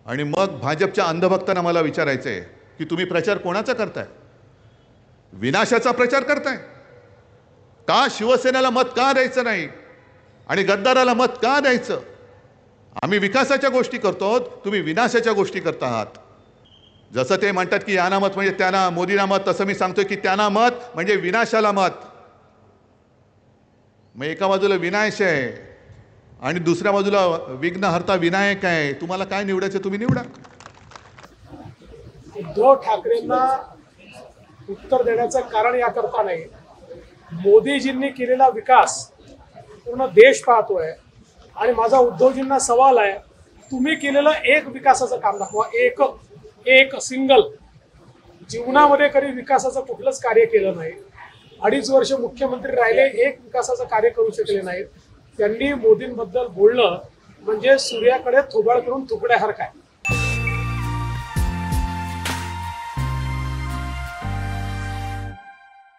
आणि मग भाजपच्या अंधभक्तांना मला विचारायचं आहे की तुम्ही प्रचार कोणाचा करताय? विनाशाचा प्रचार करताय का? शिवसेनेला मत का द्यायचं नाही आणि गद्दाराला मत का द्यायचं? आम्ही विकासाच्या गोष्टी करतो, तुम्ही विनाशाच्या गोष्टी करत आहात. जसं ते म्हणतात की यांना मत म्हणजे त्यांना, मोदींना मत, तसं मी सांगतोय की त्यांना मत म्हणजे विनाशाला मत. मग एका बाजूला विनाश आहे आणि दुसऱ्या बाजूला विघ्नहर्ता विनायक आहे. तुम्हाला काय निवडायचं तुम्ही निवडा. उद्धव ठाकरेंना उत्तर देण्याचं कारण याकरता नाही, मोदीजींनी केलेला विकास पूर्ण देश पाहतोय. आणि माझा उद्धवजींना सवाल आहे, तुम्ही केलेलं एक विकासाचं काम दाखवा, एक सिंगल. जीवनामध्ये कधी विकासाचं कुठलंच कार्य केलं नाही. 2.5 वर्ष मुख्यमंत्री राहिले, एक विकासाचं कार्य करू शकले नाहीत. त्यांनी मोदींबद्दल बोलणं म्हणजे सूर्याकडे थोबाड करून थुकण्यासारखं आहे.